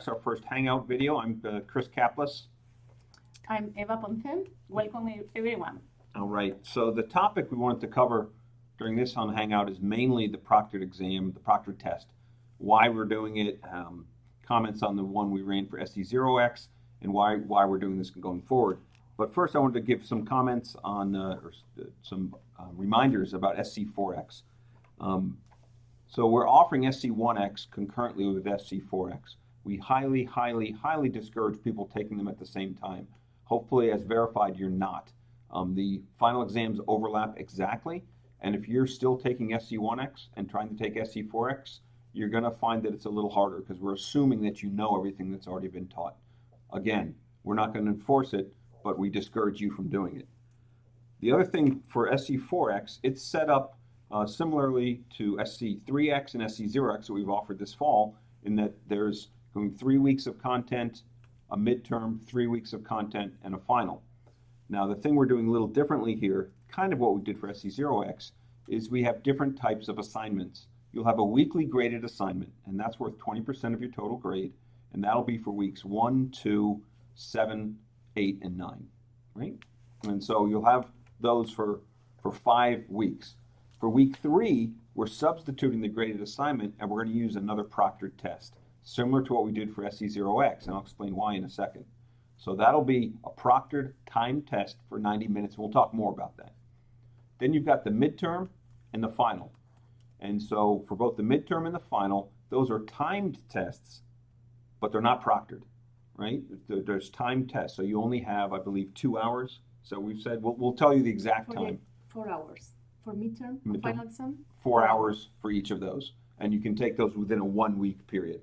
Our first Hangout video. I'm Chris Kaplis. I'm Eva Ponce. Welcome everyone. All right, so the topic we wanted to cover during this on Hangout is mainly the proctored exam, the proctored test, why we're doing it, comments on the one we ran for SC4x, and why we're doing this going forward. But first I wanted to give some comments on, some reminders about SC4x. So we're offering SC1x concurrently with SC4x. We highly discourage people taking them at the same time. Hopefully, as verified, you're not. The final exams overlap exactly, and if you're still taking SC1x and trying to take SC4x, you're going to find that it's a little harder because we're assuming that you know everything that's already been taught. Again, we're not going to enforce it, but we discourage you from doing it. The other thing for SC4x, it's set up similarly to SC3x and SC0x that we've offered this fall, in that there's going 3 weeks of content, a midterm, 3 weeks of content, and a final. Now, the thing we're doing a little differently here, kind of what we did for SC0x, is we have different types of assignments. You'll have a weekly graded assignment, and that's worth 20% of your total grade, and that'll be for weeks 1, 2, 7, 8, and 9, right? And so you'll have those for 5 weeks. For week 3, we're substituting the graded assignment, and we're going to use another proctored test, similar to what we did for SC0x, and I'll explain why in a second. So that'll be a proctored timed test for 90 minutes. We'll talk more about that. Then you've got the midterm and the final. And so for both the midterm and the final, those are timed tests, but they're not proctored, right? There's timed tests, so you only have, I believe, 2 hours. So we've said, we'll tell you the exact time. 4 hours for midterm, final exam? 4 hours for each of those. And you can take those within a 1 week period.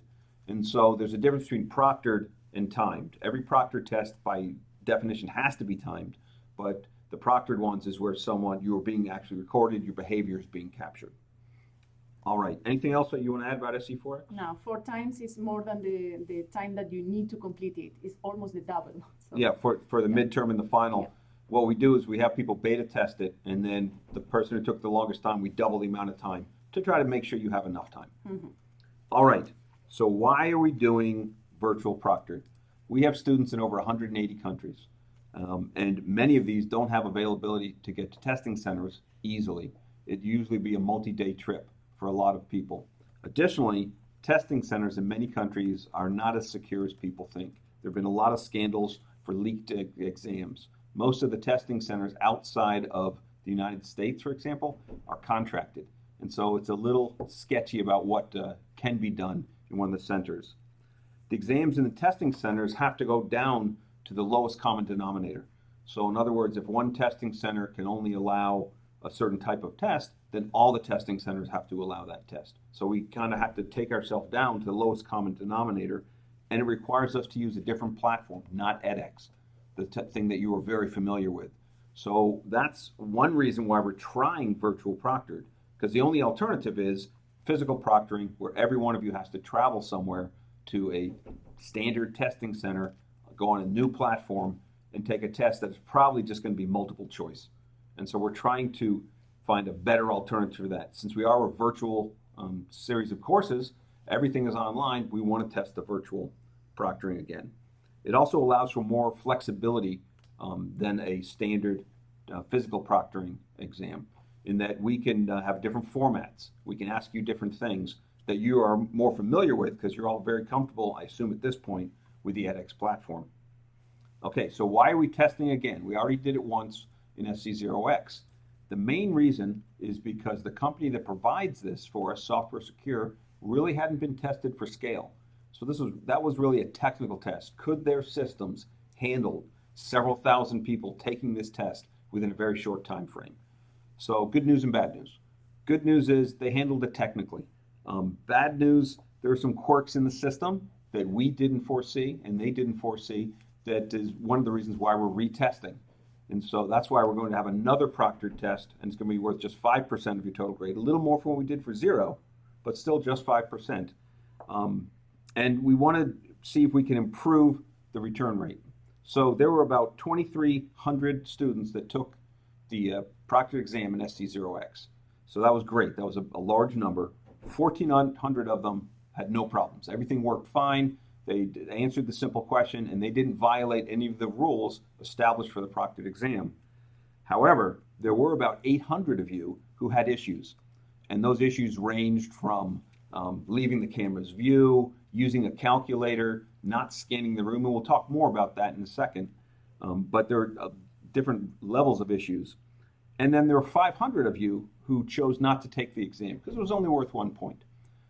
And so there's a difference between proctored and timed. Every proctored test by definition has to be timed, but the proctored ones is where you're being actually recorded, your behavior is being captured. All right, anything else that you want to add about SC4x? No, 4 times is more than the time that you need to complete it. It's almost the double. So. Yeah, for the midterm and the final, what we do is we have people beta test it, and then the person who took the longest time, we double the amount of time to try to make sure you have enough time. Mm-hmm. All right. So why are we doing virtual proctored? We have students in over 180 countries, and many of these don't have availability to get to testing centers easily. It'd usually be a multi-day trip for a lot of people. Additionally, testing centers in many countries are not as secure as people think. There have been a lot of scandals for leaked exams. Most of the testing centers outside of the United States, for example, are contracted. And so it's a little sketchy about what can be done in one of the centers. The exams in the testing centers have to go down to the lowest common denominator. So in other words, if one testing center can only allow a certain type of test, then all the testing centers have to allow that test. So we kind of have to take ourselves down to the lowest common denominator, and it requires us to use a different platform, not edX, the thing that you are very familiar with. So that's one reason why we're trying virtual proctored, because the only alternative is physical proctoring, where every one of you has to travel somewhere to a standard testing center, go on a new platform, and take a test that's probably just going to be multiple choice. And so we're trying to find a better alternative for that. Since we are a virtual series of courses, everything is online, we want to test the virtual proctoring again. It also allows for more flexibility than a standard physical proctoring exam, in that we can have different formats. We can ask you different things that you are more familiar with because you're all very comfortable, I assume at this point, with the edX platform. Okay, so why are we testing again? We already did it once in SC0x. The main reason is because the company that provides this for us, Software Secure, really hadn't been tested for scale. So that was really a technical test. Could their systems handle several thousand people taking this test within a very short time frame? So good news and bad news. Good news is they handled it technically. Bad news, there are some quirks in the system that we didn't foresee and they didn't foresee. That is one of the reasons why we're retesting. And so that's why we're going to have another proctored test, and it's going to be worth just 5% of your total grade, a little more from what we did for 0, but still just 5%. And we want to see if we can improve the return rate. So there were about 2,300 students that took the proctored exam in SC0x. So that was great. That was a large number. 1,400 of them had no problems. Everything worked fine. They answered the simple question, and they didn't violate any of the rules established for the proctored exam. However, there were about 800 of you who had issues, and those issues ranged from leaving the camera's view, using a calculator, not scanning the room, and we'll talk more about that in a second. But there are different levels of issues. And then there were 500 of you who chose not to take the exam because it was only worth 1 point.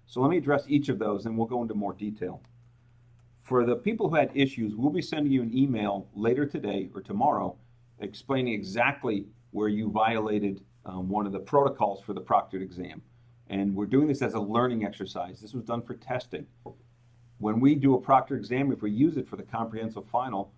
So let me address each of those, and we'll go into more detail. For the people who had issues, we'll be sending you an email later today or tomorrow explaining exactly where you violated one of the protocols for the proctored exam. And we're doing this as a learning exercise. This was done for testing. When we do a proctored exam, if we use it for the comprehensive final,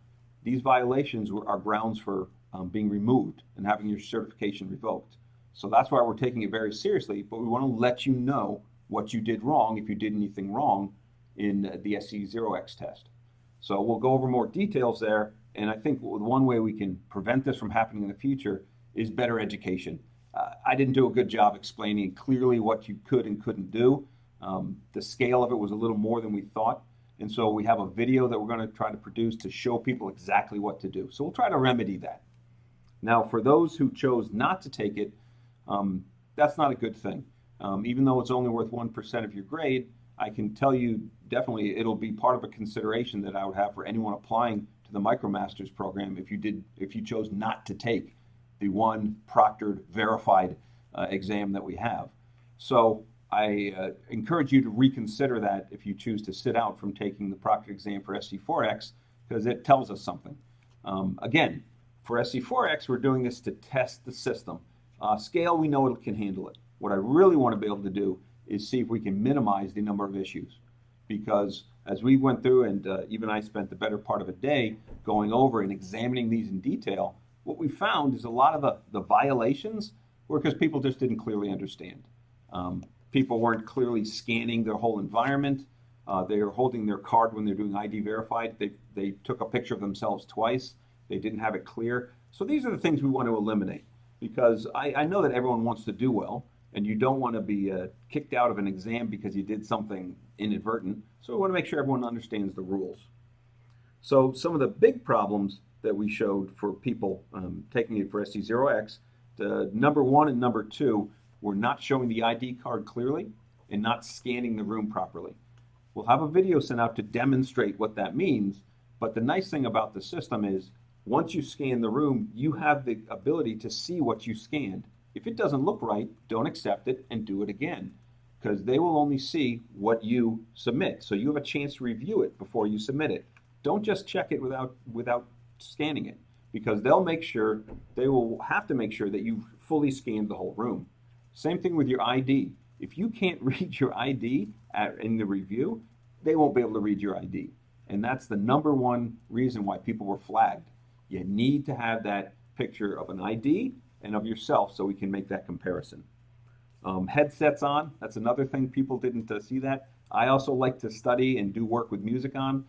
these violations are grounds for being removed and having your certification revoked. So that's why we're taking it very seriously, but we want to let you know what you did wrong if you did anything wrong in the SC4x test. So we'll go over more details there, and I think one way we can prevent this from happening in the future is better education. I didn't do a good job explaining clearly what you could and couldn't do. The scale of it was a little more than we thought, and so we have a video that we're going to try to produce to show people exactly what to do. So we'll try to remedy that. Now, for those who chose not to take it, that's not a good thing. Even though it's only worth 1% of your grade, I can tell you definitely it'll be part of a consideration that I would have for anyone applying to the Micromasters program if you chose not to take the one proctored verified exam that we have. So I encourage you to reconsider that if you choose to sit out from taking the proctored exam for SC4x, because it tells us something. Again, for SC4x, we're doing this to test the system. Scale, we know it can handle it. What I really want to be able to do is see if we can minimize the number of issues. Because as we went through, and even I spent the better part of a day going over and examining these in detail, what we found is a lot of the violations were because people just didn't clearly understand. People weren't clearly scanning their whole environment. They were holding their card when they're doing ID verified. They took a picture of themselves twice. They didn't have it clear. So these are the things we want to eliminate, because I know that everyone wants to do well, and you don't want to be kicked out of an exam because you did something inadvertent. So we want to make sure everyone understands the rules. So some of the big problems that we showed for people taking it for SC4x, the number 1 and number 2 were not showing the ID card clearly and not scanning the room properly. We'll have a video sent out to demonstrate what that means, but the nice thing about the system is once you scan the room, you have the ability to see what you scanned. If it doesn't look right, don't accept it and do it again, because they will only see what you submit. So you have a chance to review it before you submit it. Don't just check it without scanning it, because they will have to make sure that you fully scanned the whole room. Same thing with your ID. If you can't read your ID in the review, they won't be able to read your ID. And that's the number 1 reason why people were flagged. You need to have that picture of an ID and of yourself so we can make that comparison. Headsets on, that's another thing. People didn't see that. I also like to study and do work with music on.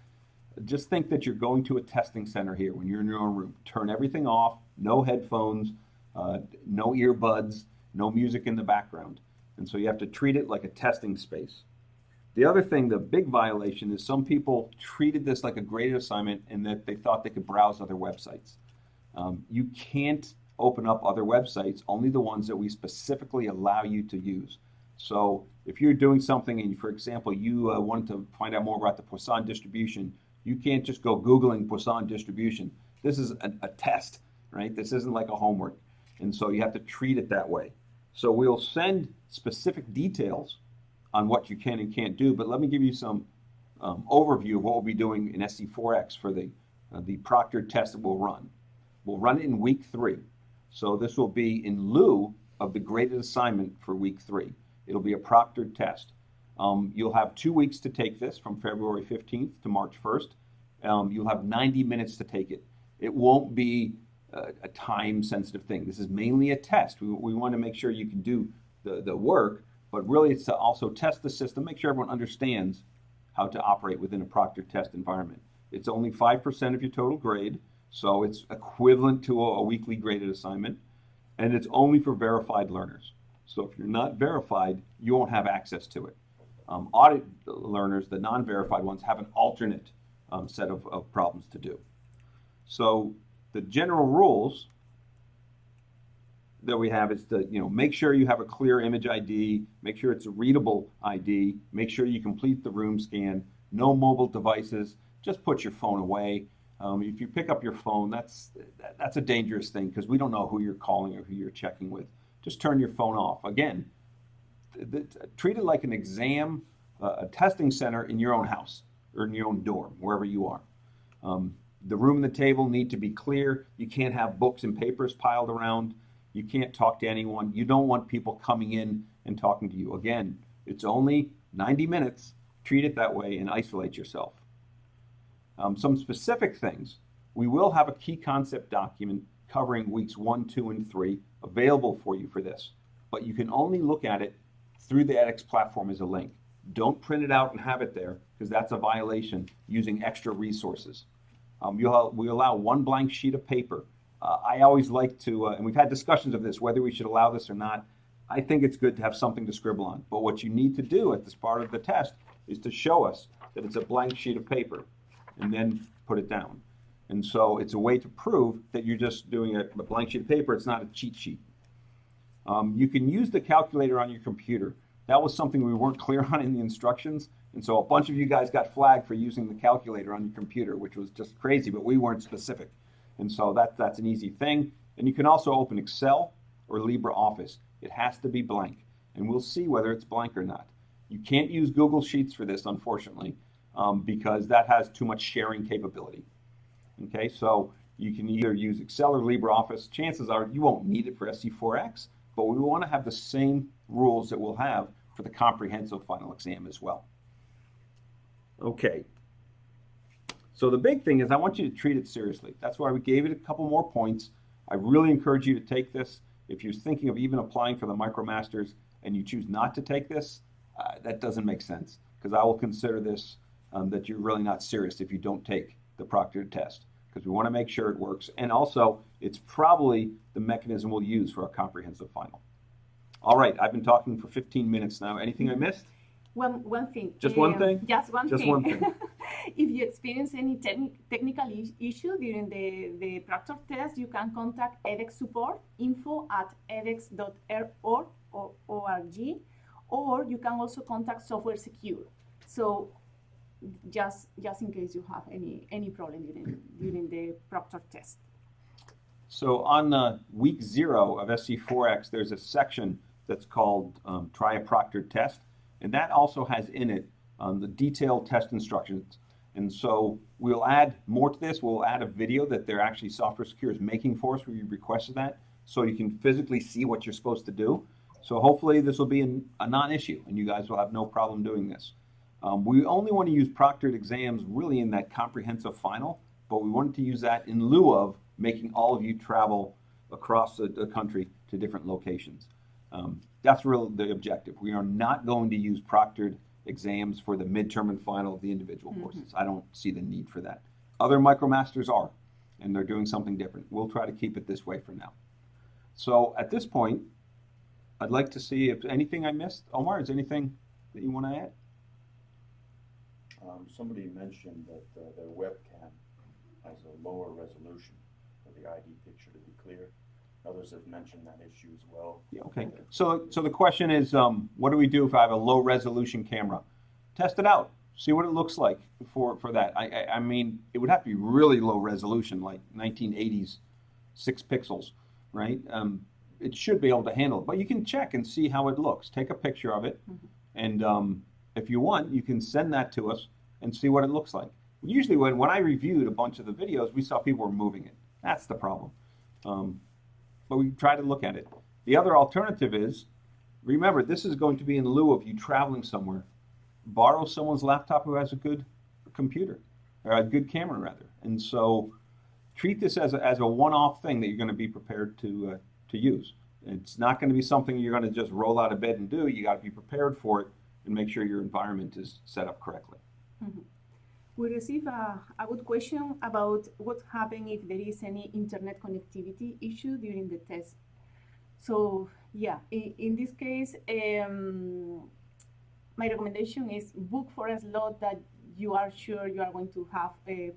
Just think that you're going to a testing center here when you're in your own room. Turn everything off, no headphones, no earbuds, no music in the background. And so you have to treat it like a testing space. The other thing, the big violation, is some people treated this like a graded assignment and that they thought they could browse other websites. You can't open up other websites, only the ones that we specifically allow you to use. So if you're doing something and, for example, you want to find out more about the Poisson distribution, you can't just go Googling Poisson distribution. This is a test, right? This isn't like a homework. And so you have to treat it that way. So we'll send specific details on what you can and can't do, but let me give you some overview of what we'll be doing in SC4x for the proctored test that we'll run. We'll run it in week 3. So this will be in lieu of the graded assignment for week 3. It'll be a proctored test. You'll have 2 weeks to take this, from February 15th to March 1st. You'll have 90 minutes to take it. It won't be a time-sensitive thing. This is mainly a test. We want to make sure you can do the work, but really it's to also test the system, make sure everyone understands how to operate within a proctored test environment. It's only 5% of your total grade, so it's equivalent to a weekly graded assignment, and it's only for verified learners. So if you're not verified, you won't have access to it. Audit learners, the non-verified ones, have an alternate set of problems to do. So the general rules that we have is to, make sure you have a clear image ID, make sure it's a readable ID, make sure you complete the room scan, no mobile devices, just put your phone away. If you pick up your phone, that's a dangerous thing because we don't know who you're calling or who you're checking with. Just turn your phone off. Again, treat it like an exam, a testing center in your own house or in your own dorm, wherever you are. The room and the table need to be clear. You can't have books and papers piled around. You can't talk to anyone. You don't want people coming in and talking to you. Again, it's only 90 minutes. Treat it that way and isolate yourself. Some specific things. We will have a key concept document covering weeks 1, 2, and 3 available for you for this. But you can only look at it through the edX platform as a link. Don't print it out and have it there because that's a violation using extra resources. We allow one blank sheet of paper. I always like to, and we've had discussions of this, whether we should allow this or not. I think it's good to have something to scribble on. But what you need to do at this part of the test is to show us that it's a blank sheet of paper and then put it down. And so it's a way to prove that you're just doing a blank sheet of paper. It's not a cheat sheet. You can use the calculator on your computer. That was something we weren't clear on in the instructions. And so a bunch of you guys got flagged for using the calculator on your computer, which was just crazy, but we weren't specific. And so that's an easy thing. And you can also open Excel or LibreOffice. It has to be blank. And we'll see whether it's blank or not. You can't use Google Sheets for this, unfortunately, because that has too much sharing capability. Okay, so you can either use Excel or LibreOffice. Chances are you won't need it for SC4x, but we want to have the same rules that we'll have for the comprehensive final exam as well. Okay. So the big thing is I want you to treat it seriously. That's why we gave it a couple more points. I really encourage you to take this. If you're thinking of even applying for the Micromasters and you choose not to take this, that doesn't make sense because I will consider this that you're really not serious if you don't take the Proctored test because we want to make sure it works. And also, it's probably the mechanism we'll use for our comprehensive final. All right, I've been talking for 15 minutes now. Anything I missed? One thing. Just one thing? Just one Just thing. one thing. If you experience any technical issue during the Proctored test, you can contact edX support, info@edX.org, or you can also contact Software Secure. So just in case you have any problem during the Proctored test. So on week 0 of SC4x, there's a section that's called Try a Proctored test. And that also has in it the detailed test instructions. And so we'll add more to this. We'll add a video that they're actually Software Secure is making for us. We requested that so you can physically see what you're supposed to do. So hopefully this will be a non-issue and you guys will have no problem doing this. We only want to use Proctored exams really in that comprehensive final, but we wanted to use that in lieu of making all of you travel across the country to different locations. That's really the objective. We are not going to use Proctored exams for the midterm and final of the individual courses. I don't see the need for that. Other Micromasters are, and they're doing something different. We'll try to keep it this way for now. So at this point, I'd like to see if anything I missed. Omar, is there anything that you want to add? Somebody mentioned that their webcam has a lower resolution for the ID picture to be clear. Others have mentioned that issue as well. Yeah, okay. So the question is, what do we do if I have a low resolution camera? Test it out. See what it looks like for that. I mean, it would have to be really low resolution, like 1980s, 6 pixels, right? It should be able to handle it. But you can check and see how it looks. Take a picture of it. And if you want, you can send that to us and see what it looks like. Usually when I reviewed a bunch of the videos, we saw people were moving it. That's the problem. But we try to look at it. The other alternative is, remember, this is going to be in lieu of you traveling somewhere. Borrow someone's laptop who has a good computer, or a good camera rather. And so treat this as a one-off thing that you're going to be prepared to use. It's not going to be something you're going to just roll out of bed and do. You got to be prepared for it and make sure your environment is set up correctly. We receive a good question about what happens if there is any internet connectivity issue during the test. So yeah, in this case, my recommendation is book for a slot that you are sure you are going to have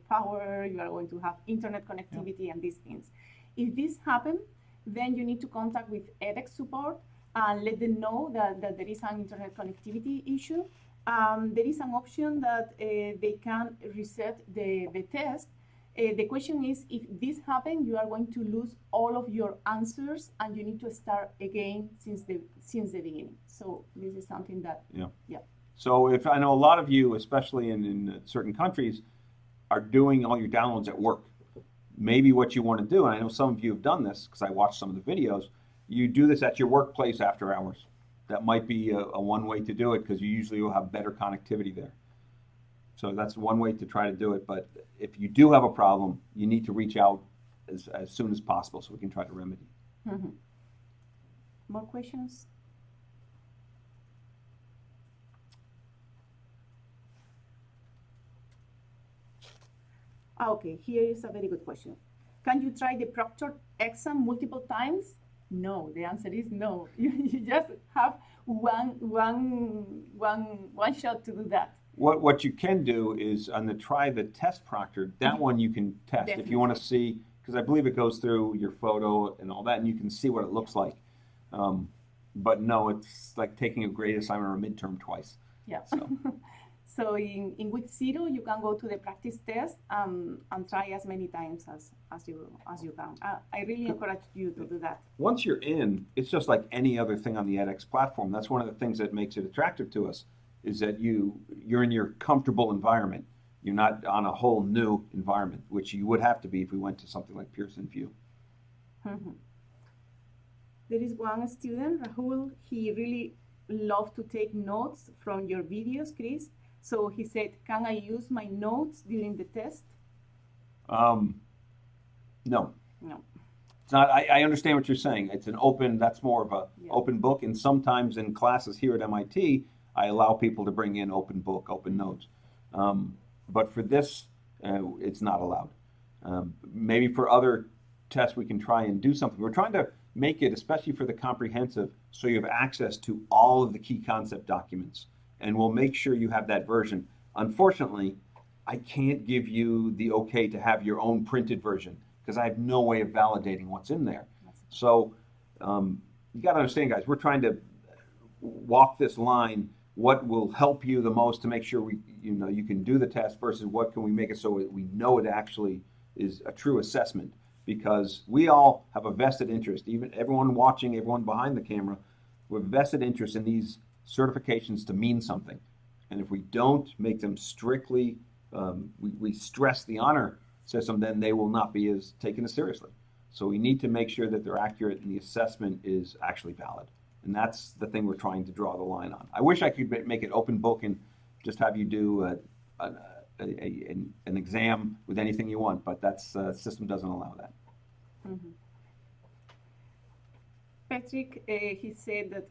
power, you are going to have internet connectivity and these things. If this happens, then you need to contact with edX support and let them know that there is an internet connectivity issue. There is an option that they can reset the test. The question is, if this happens, you are going to lose all of your answers and you need to start again since the beginning. So this is something that, yeah. So if I know a lot of you, especially in certain countries, are doing all your downloads at work. Maybe what you want to do, and I know some of you have done this because I watched some of the videos, you do this at your workplace after hours. That might be a one way to do it because you usually will have better connectivity there. So that's one way to try to do it. But if you do have a problem, you need to reach out as soon as possible so we can try to remedy. Mm-hmm. More questions? Okay, here is a very good question. Can you try the Proctored exam multiple times? No, the answer is no. You just have one shot to do that. What you can do is try the test Proctored, that one you can test. Definitely. If you want to see, because I believe it goes through your photo and all that, and you can see what it looks like. But no, it's like taking a grade assignment or a midterm twice. Yeah. So, so in week 0, you can go to the practice test and try as many times as you can. I really encourage you to do that. once you're in, it's just like any other thing on the edX platform. That's one of the things that makes it attractive to us, is that you're in your comfortable environment. You're not on a whole new environment, which you would have to be if we went to something like Pearson VUE. Mm-hmm. There is one student, Rahul, he really loved to take notes from your videos, Chris. So he said, can I use my notes during the test? No. No. It's not. I understand what you're saying. It's an open, that's more of a open book. And sometimes in classes here at MIT, I allow people to bring in open book, open notes. But for this, it's not allowed. Maybe for other tests, we can try and do something. We're trying to make it, especially for the comprehensive, so you have access to all of the key concept documents. And we'll make sure you have that version. Unfortunately, I can't give you the okay to have your own printed version because I have no way of validating what's in there. So you got to understand, guys, we're trying to walk this line. What will help you the most to make sure you can do the test versus what can we make it so we know it actually is a true assessment, because we all have a vested interest, even everyone watching, everyone behind the camera, we're vested interest in these certifications to mean something. And if we don't make them strictly, we stress the honor system, then they will not be as taken as seriously. So we need to make sure that they're accurate and the assessment is actually valid. And that's the thing we're trying to draw the line on. I wish I could make it open book and just have you do an exam with anything you want, but that's system doesn't allow that. Mm-hmm. Patrick, he said that,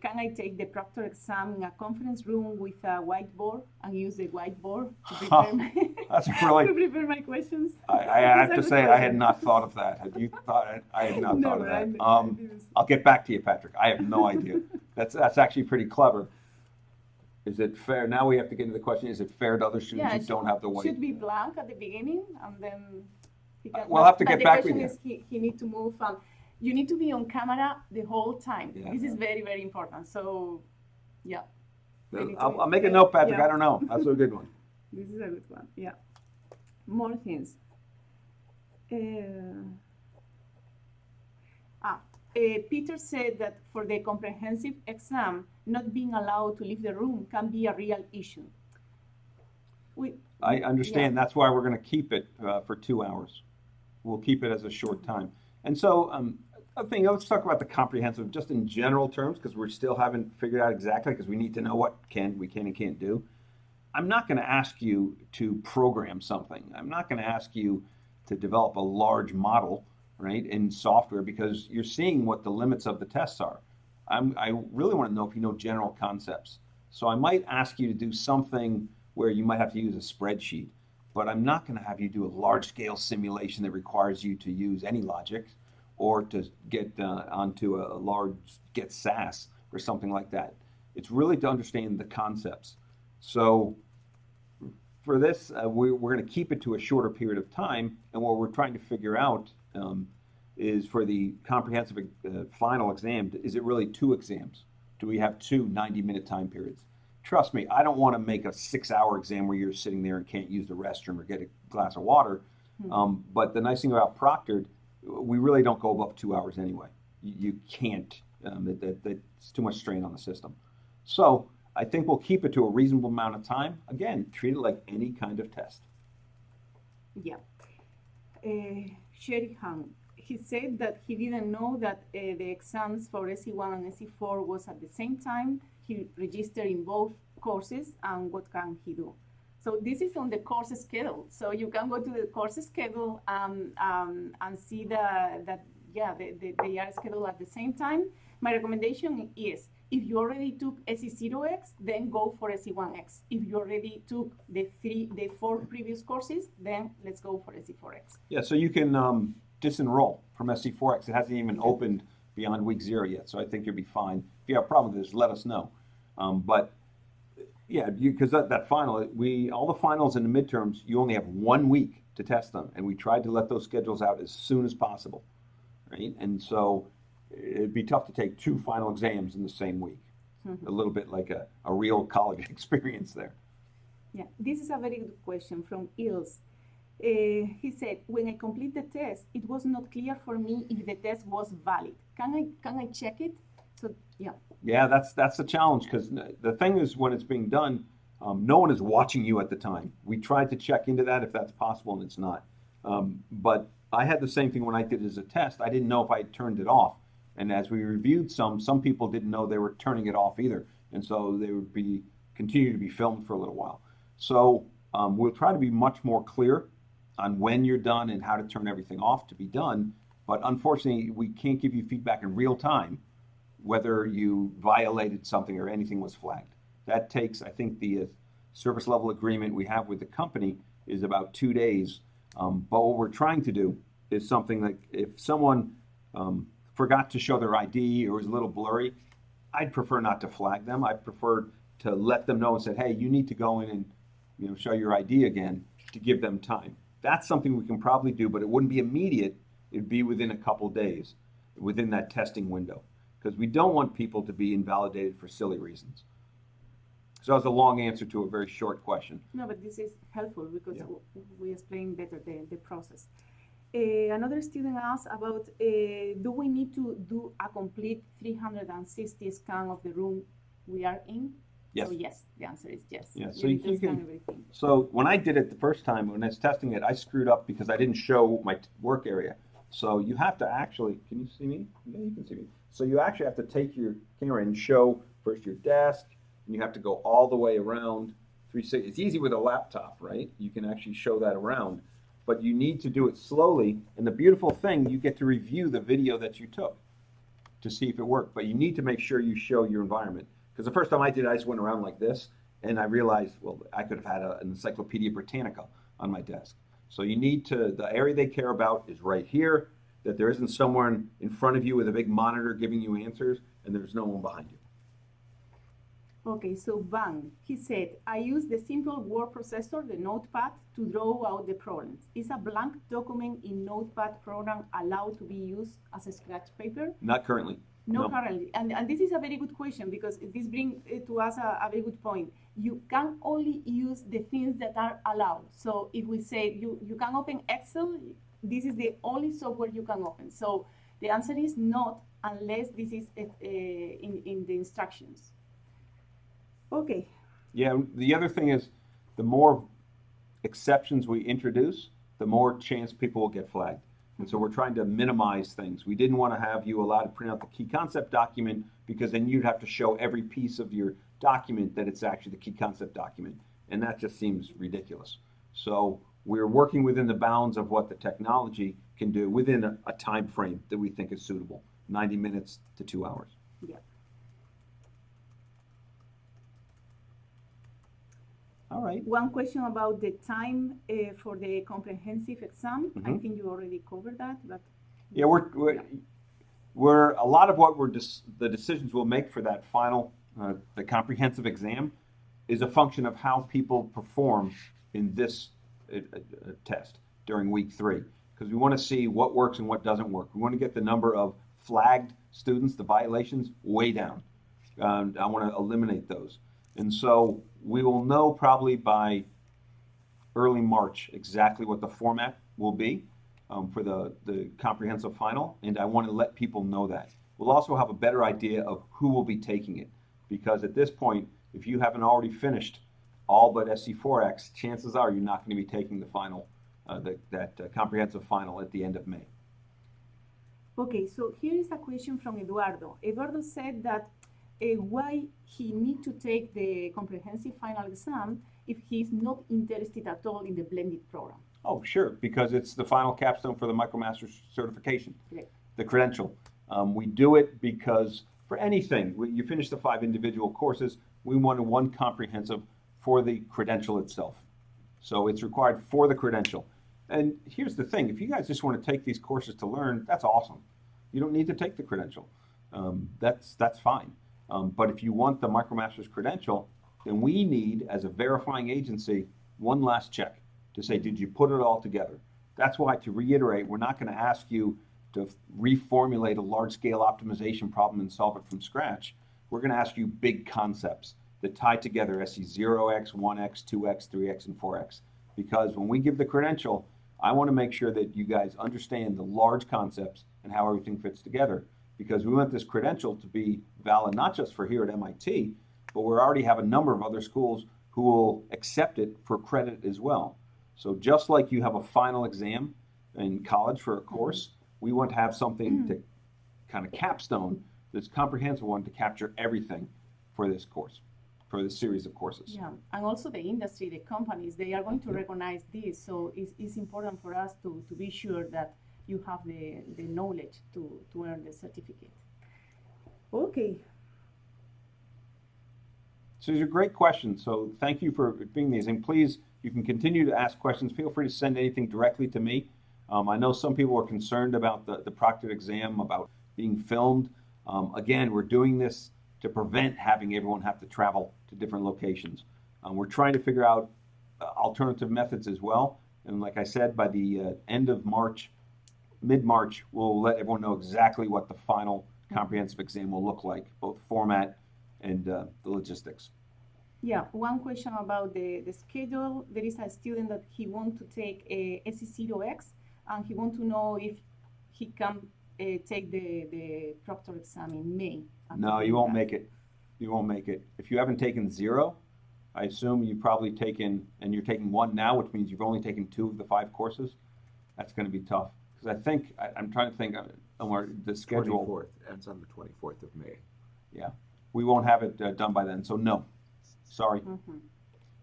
can I take the Proctor exam in a conference room with a whiteboard and use the whiteboard to prepare That's really, to prepare my questions? I have to say, I had not thought of that. Had you thought? I had not thought of that. I'll get back to you, Patrick. I have no idea. That's actually pretty clever. Is it fair? Now we have to get into the question, is it fair to other students who don't have the white? It should be blank at the beginning, and then he can, we'll have to get back with you. The question is he needs to move, and you need to be on camera the whole time. Yeah. This is very, very important. So, yeah. I'll make a note, Patrick. Yeah. I don't know. That's a good one. This is a good one. Yeah. More things. Peter said that for the comprehensive exam, not being allowed to leave the room can be a real issue. I understand. That's why we're going to keep it for 2 hours. We'll keep it as a short time. And so, let's talk about the comprehensive just in general terms, because we still haven't figured out exactly, because we need to know what we can and can't do. I'm not going to ask you to program something. I'm not going to ask you to develop a large model, right, in software, because you're seeing what the limits of the tests are. I really want to know if you know general concepts. So I might ask you to do something where you might have to use a spreadsheet, but I'm not going to have you do a large-scale simulation that requires you to use any logic or to get onto a large, get SAS or something like that. It's really to understand the concepts. So for this, we're going to keep it to a shorter period of time, and what we're trying to figure out is for the comprehensive final exam, is it really 2 exams? Do we have 2 90-minute time periods? Trust me, I don't want to make a 6-hour exam where you're sitting there and can't use the restroom or get a glass of water. But the nice thing about Proctored, we really don't go above 2 hours anyway. You can't. That's too much strain on the system. So I think we'll keep it to a reasonable amount of time. Again, treat it like any kind of test. Yeah. Sherry Han, he said that he didn't know that the exams for SC1 and SC4 was at the same time. He registered in both courses, and what can he do? So this is on the course schedule. So you can go to the course schedule and see that they are scheduled at the same time. My recommendation is, if you already took SC0x, then go for SC1x. If you already took the 4 previous courses, then let's go for SC4x. Yeah, so you can disenroll from SC4x. It hasn't even opened beyond week 0 yet, so I think you'll be fine. If you have a problem with this, let us know. But yeah, because that final, all the finals and the midterms, you only have 1 week to test them, and we tried to let those schedules out as soon as possible, right? And so it'd be tough to take 2 final exams in the same week. A little bit like a real college experience there. Yeah, this is a very good question from Ilse. He said, when I complete the test, it was not clear for me if the test was valid. Can I check it? So yeah. Yeah, that's the challenge, because the thing is, when it's being done, no one is watching you at the time. We tried to check into that if that's possible, and it's not. But I had the same thing when I did it as a test. I didn't know if I had turned it off. And as we reviewed some people didn't know they were turning it off either. And so they would continue to be filmed for a little while. So we'll try to be much more clear on when you're done and how to turn everything off to be done. But unfortunately, we can't give you feedback in real time whether you violated something or anything was flagged. That takes, I think, the service level agreement we have with the company is about 2 days. But what we're trying to do is something like, if someone forgot to show their ID or was a little blurry, I'd prefer not to flag them. I'd prefer to let them know and say, hey, you need to go in and show your ID again, to give them time. That's something we can probably do, but it wouldn't be immediate. It'd be within a couple days, within that testing window, because we don't want people to be invalidated for silly reasons. So that's a long answer to a very short question. No, but this is helpful because we explain better the process. Another student asked about, do we need to do a complete 360 scan of the room we are in? Yes. So yes, the answer is yes. Yeah, so you need to you scan can, everything. so when I did it the first time, when I was testing it, I screwed up because I didn't show my work area. So you have to actually, can you see me? Yeah, you can see me. So you actually have to take your camera and show first your desk, and you have to go all the way around 360. It's easy with a laptop, right? You can actually show that around, but you need to do it slowly. And the beautiful thing, you get to review the video that you took to see if it worked, but you need to make sure you show your environment. Because the first time I did it, I just went around like this, and I realized, well, I could have had an Encyclopedia Britannica on my desk. So you need to, the area they care about is right here, that there isn't someone in front of you with a big monitor giving you answers, and there's no one behind you. Okay, so Bang, he said, I use the simple word processor, the Notepad, to draw out the problems. Is a blank document in Notepad program allowed to be used as a scratch paper? Not currently. No, currently. And this is a very good question, because this brings to us a very good point. You can only use the things that are allowed. So if we say you can open Excel, this is the only software you can open. So the answer is not, unless this is in the instructions. Okay. Yeah, the other thing is, the more exceptions we introduce, the more chance people will get flagged. And so we're trying to minimize things. We didn't want to have you allowed to print out the key concept document, because then you'd have to show every piece of your document that it's actually the key concept document. And that just seems ridiculous. So we're working within the bounds of what the technology can do within a time frame that we think is suitable, 90 minutes to 2 hours. Yeah. All right. One question about the time for the comprehensive exam. I think you already covered that, but yeah, we're a lot of what the decisions we'll make for that final the comprehensive exam, is a function of how people perform in this test during week 3. Because we want to see what works and what doesn't work. We want to get the number of flagged students, the violations, way down. I want to eliminate those. And so we will know probably by early March exactly what the format will be for the comprehensive final, and I want to let people know that. We'll also have a better idea of who will be taking it, because at this point, if you haven't already finished all but SC4x, chances are you're not going to be taking the final, that comprehensive final at the end of May. Okay, so here is a question from Eduardo. Eduardo said that why he need to take the comprehensive final exam if he's not interested at all in the blended program. Oh, sure, because it's the final capstone for the Micromasters certification, the credential. We do it because for anything, you finish the 5 individual courses, we want one comprehensive for the credential itself. So it's required for the credential. And here's the thing, if you guys just want to take these courses to learn, that's awesome. You don't need to take the credential. That's fine. But if you want the Micromasters credential, then we need, as a verifying agency, one last check to say, did you put it all together? That's why, to reiterate, we're not going to ask you to reformulate a large-scale optimization problem and solve it from scratch. We're going to ask you big concepts that tie together SC0x, 1x, 2x, 3x, and 4x. Because when we give the credential, I want to make sure that you guys understand the large concepts and how everything fits together. Because we want this credential to be valid not just for here at MIT, but we already have a number of other schools who will accept it for credit as well. So just like you have a final exam in college for a course, we want to have something to kind of capstone this comprehensive one to capture everything for this course, for this series of courses. Yeah, and also the industry, the companies, they are going to recognize this. So it's important for us to be sure that you have the knowledge to earn the certificate. Okay. So these are great questions. So thank you for being these. And please, you can continue to ask questions. Feel free to send anything directly to me. I know some people are concerned about the proctored exam, about being filmed. Again, we're doing this to prevent having everyone have to travel to different locations. We're trying to figure out alternative methods as well. And like I said, by the end of March, mid-March, we'll let everyone know exactly what the final comprehensive exam will look like, both format and the logistics. Yeah, one question about the schedule. There is a student that he wants to take a SC4x, and he wants to know if he can take the Proctored exam in May. No, you won't make it. You won't make it. If you haven't taken 0, I assume you've probably taken, and you're taking 1 now, which means you've only taken 2 of the 5 courses. That's going to be tough. Because I think, I'm trying to think, the schedule. 24th, ends on the 24th of May. Yeah, we won't have it done by then, so no. Sorry.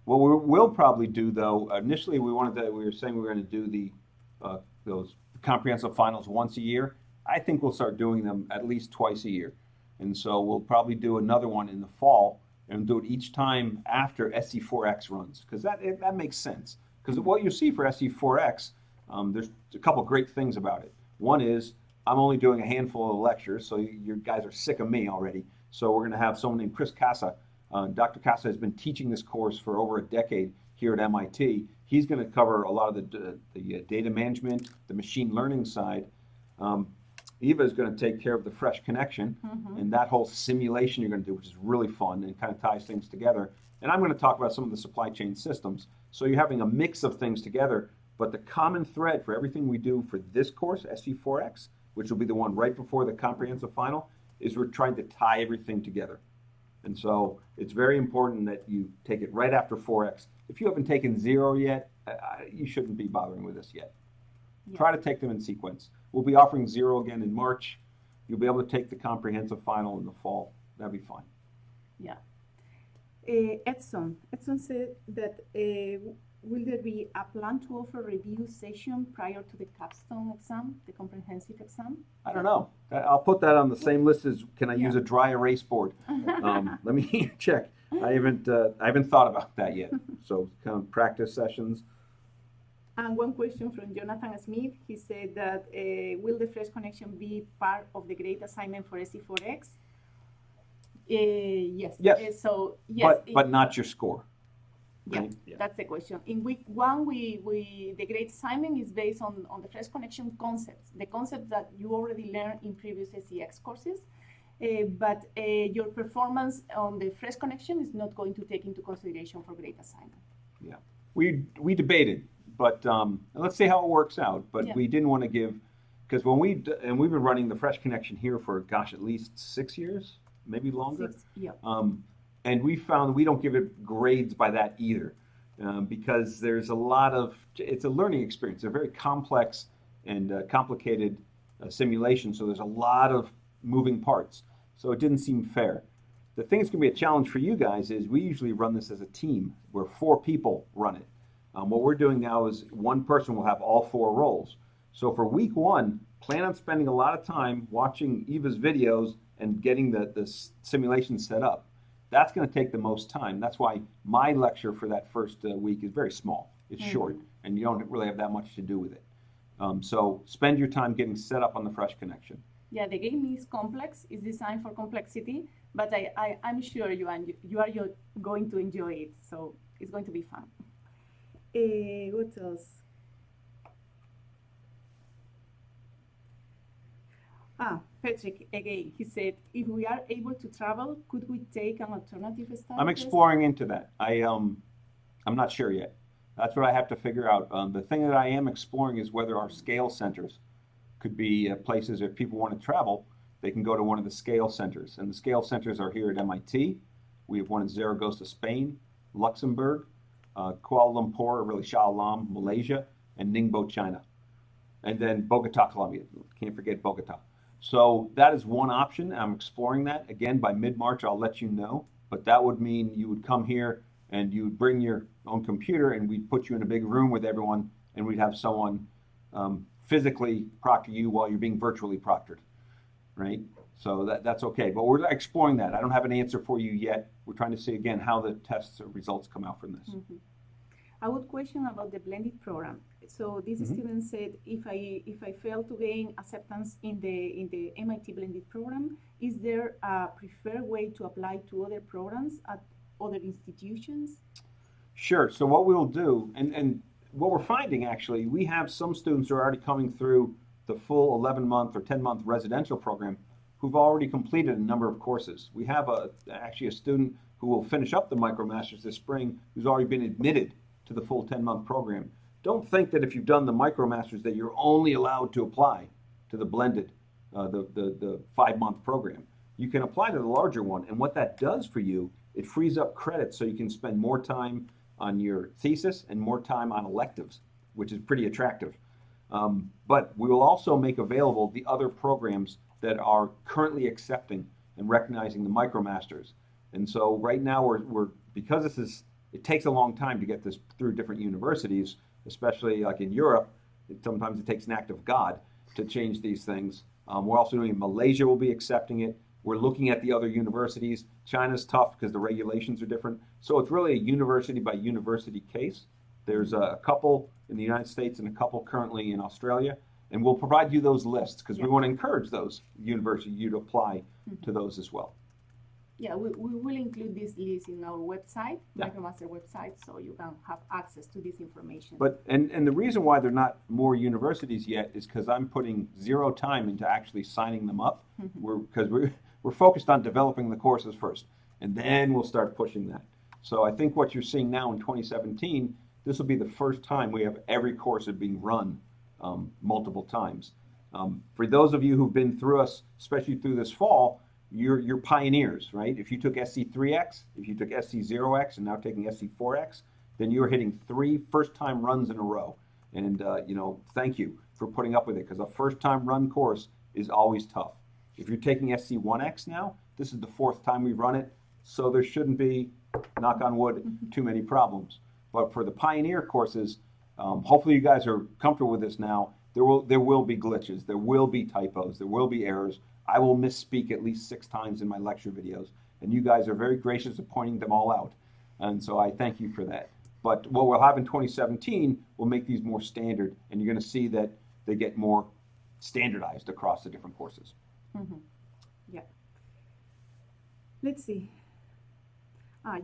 What we will probably do, though, initially we were saying we were going to do those comprehensive finals once a year. I think we'll start doing them at least twice a year. And so we'll probably do another one in the fall and do it each time after SC4x runs, because that makes sense. Because what you see for SC4x, there's a couple great things about it. One is I'm only doing a handful of lectures, so you guys are sick of me already. So we're going to have someone named Chris Casa. Dr. Casa has been teaching this course for over a decade here at MIT. He's going to cover a lot of the data management, the machine learning side. Eva is going to take care of the fresh connection and that whole simulation you're going to do, which is really fun and kind of ties things together. And I'm going to talk about some of the supply chain systems. So you're having a mix of things together, but the common thread for everything we do for this course, SC4x, which will be the one right before the comprehensive final, is we're trying to tie everything together. And so it's very important that you take it right after 4x. If you haven't taken 0 yet, you shouldn't be bothering with this yet. Yeah. Try to take them in sequence. We'll be offering 0 again in March. You'll be able to take the comprehensive final in the fall. That'll be fine. Yeah. Edson said that will there be a plan to offer review session prior to the capstone exam, the comprehensive exam? I don't know. I'll put that on the same list as can I use a dry erase board. Let me check. I haven't thought about that yet. So kind of practice sessions. And one question from Jonathan Smith. He said that will the fresh connection be part of the grade assignment for SC4x? Yes. Yes. So yes, But not your score. yeah, right? Yeah. that's the question. In week one, we the grade assignment is based on the fresh connection concepts, the concepts that you already learned in previous SCX courses. But your performance on the fresh connection is not going to take into consideration for grade assignment. Yeah, we debated, but let's see how it works out. But Yeah. we didn't want to give, because when and we've been running the Fresh Connection here for, gosh, at least 6 years, maybe longer. Yeah. And we found we don't give it grades by that either, because there's a lot of, it's a learning experience. They're very complex and complicated simulation, so there's a lot of moving parts. So it didn't seem fair. The thing that's going to be a challenge for you guys is we usually run this as a team where 4 people run it. What we're doing now is one person will have all 4 roles. So for week 1, plan on spending a lot of time watching Eva's videos and getting the simulation set up. That's going to take the most time. That's why my lecture for that first week is very small. It's short, and you don't really have that much to do with it. So spend your time getting set up on the Fresh Connection. Yeah, the game is complex. It's designed for complexity, but I'm sure you are going to enjoy it. So it's going to be fun. What else? Patrick, again, he said, if we are able to travel, could we take an alternative study? I'm exploring into that. I'm not sure yet. That's what I have to figure out. The thing that I am exploring is whether our scale centers could be places, if people want to travel, they can go to one of the scale centers. And the scale centers are here at MIT. We have one in Zaragoza, Spain, Luxembourg, Kuala Lumpur, or really Shah Alam, Malaysia, and Ningbo, China. And then Bogota, Colombia. Can't forget Bogota. So that is one option. I'm exploring that. Again, by mid-March, I'll let you know. But that would mean you would come here and you would bring your own computer, and we'd put you in a big room with everyone, and we'd have someone physically proctor you while you're being virtually proctored, right? So that's okay. But we're exploring that. I don't have an answer for you yet. We're trying to see, again, how the test results come out from this. I would question about the blended program. So this student said, if I fail to gain acceptance in the MIT blended program, is there a preferred way to apply to other programs at other institutions? Sure. So what we'll do, and what we're finding actually, we have some students who are already coming through the full 11-month or 10-month residential program who've already completed a number of courses. We have actually a student who will finish up the Micromasters this spring who's already been admitted to the full 10-month program. Don't think that if you've done the Micromasters that you're only allowed to apply to the blended, the 5-month program. You can apply to the larger one, and what that does for you, it frees up credits so you can spend more time on your thesis and more time on electives, which is pretty attractive. But we will also make available the other programs that are currently accepting and recognizing the Micromasters. And so right now we're because this is, it takes a long time to get this through different universities, especially like in Europe. Sometimes it takes an act of God to change these things. We're also doing Malaysia will be accepting it. We're looking at the other universities. China's tough because the regulations are different. So it's really a university by university case. There's a couple in the United States and a couple currently in Australia. And we'll provide you those lists because we want to encourage those universities, you to apply to those as well. Yeah, we will include this list in our website, Yeah. Micromaster website, so you can have access to this information. But and the reason why they're not more universities yet is because I'm putting 0 time into actually signing them up. Because we're focused on developing the courses first, and then we'll start pushing that. So I think what you're seeing now in 2017, this will be the first time we have every course being run multiple times. For those of you who've been through us, especially through this fall, you're pioneers, right? If you took SC4x, if you took SC0x, and now taking SC4x, then you're hitting 3 first-time runs in a row. And thank you for putting up with it, because a first-time run course is always tough. If you're taking SC1x now, this is the 4th time we've run it, so there shouldn't be, knock on wood, too many problems. But for the pioneer courses, hopefully you guys are comfortable with this now. There will be glitches, there will be typos, there will be errors. I will misspeak at least 6 times in my lecture videos, and you guys are very gracious at pointing them all out. And so I thank you for that. But what we'll have in 2017 will make these more standard, and you're going to see that they get more standardized across the different courses. Yeah. Let's see.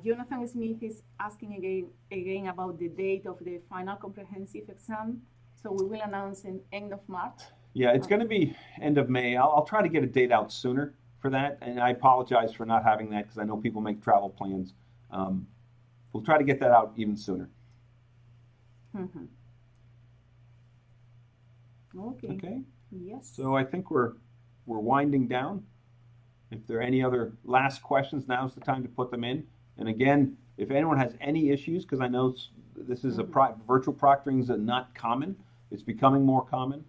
Jonathan Smith is asking again about the date of the final comprehensive exam. So we will announce in end of March. Yeah, it's going to be end of May. I'll try to get a date out sooner for that, and I apologize for not having that because I know people make travel plans. We'll try to get that out even sooner. Mm-hmm. Okay. Okay. Yes. So I think we're winding down. If there are any other last questions, now's the time to put them in. And again, if anyone has any issues, because I know this is virtual proctoring is not common. It's becoming more common.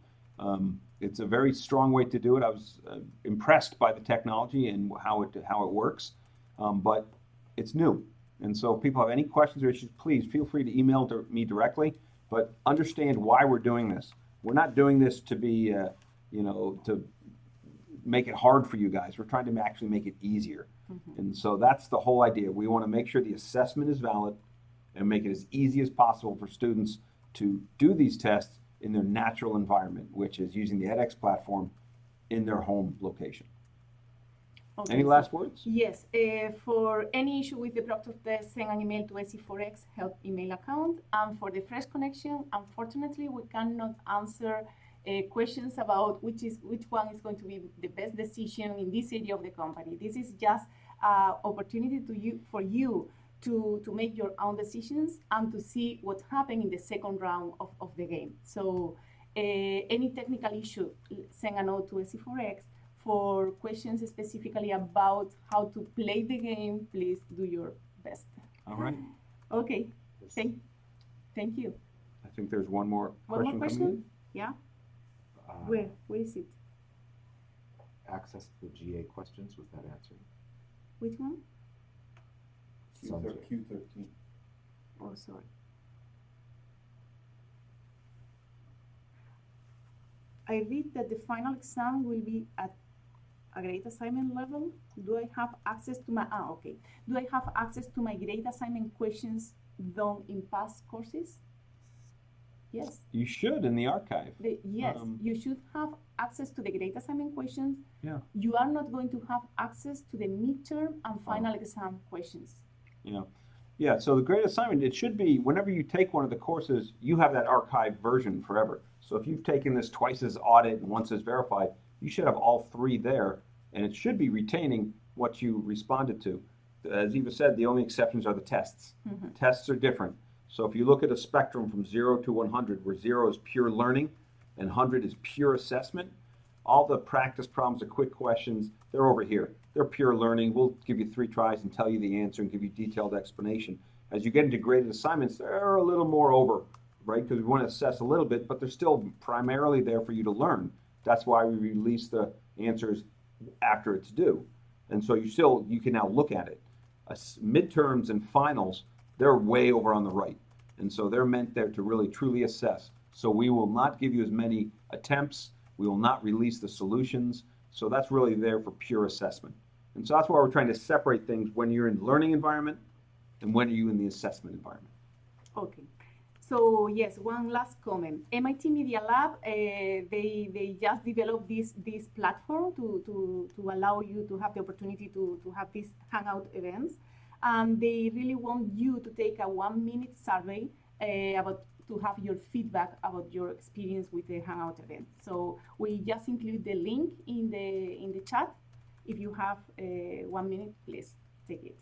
It's a very strong way to do it. I was impressed by the technology and how it works, but it's new. And so if people have any questions or issues, please feel free to email me directly, but understand why we're doing this. We're not doing this to be, to make it hard for you guys. We're trying to actually make it easier. Mm-hmm. And so that's the whole idea. We want to make sure the assessment is valid and make it as easy as possible for students to do these tests in their natural environment, which is using the edX platform in their home location. Okay, any last words? Yes. For any issue with the Proctored test, send an email to SC4x help email account. And for the fresh connection, unfortunately, we cannot answer questions about which one is going to be the best decision in this area of the company. This is just an opportunity for you to make your own decisions and to see what's happening in the second round of the game. So any technical issue, send a note to SC4x. For questions specifically about how to play the game, please do your best. All right. Okay. Thank you. I think there's one more question. One more question? Coming in. Yeah. Where is it? Access to the GA questions, was that answered? Which one? Q13. Oh, sorry. I read that the final exam will be at a grade assignment level. Do I have access to my, Do I have access to my grade assignment questions done in past courses? Yes. You should in the archive. Yes, you should have access to the grade assignment questions. Yeah. You are not going to have access to the midterm and final exam questions. Yeah. Yeah, so the grade assignment, it should be whenever you take one of the courses, you have that archived version forever. So if you've taken this twice as audit and once as verified, you should have all three there, and it should be retaining what you responded to. As Eva said, the only exceptions are the tests. Mm-hmm. Tests are different. So if you look at a spectrum from 0 to 100, where 0 is pure learning and 100 is pure assessment, all the practice problems, the quick questions, they're over here. They're pure learning. We'll give you 3 tries and tell you the answer and give you detailed explanation. As you get into graded assignments, they're a little more over, right? Because we want to assess a little bit, but they're still primarily there for you to learn. That's why we release the answers after it's due. And so you can now look at it. Midterms and finals, they're way over on the right. And so they're meant there to really truly assess. So we will not give you as many attempts. We will not release the solutions. So that's really there for pure assessment. And so that's why we're trying to separate things when you're in learning environment and when are you in the assessment environment. Okay. So yes, one last comment. MIT Media Lab, they just developed this platform to allow you to have the opportunity to have these Hangout events. They really want you to take a 1-minute survey to have your feedback about your experience with the Hangout event. So we just include the link in the chat. If you have 1 minute, please take it.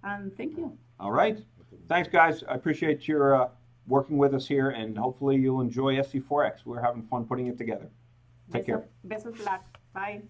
And thank you. All right. Thanks, guys. I appreciate your working with us here, and hopefully you'll enjoy SC4x. We're having fun putting it together. Take care. Best of luck. Bye.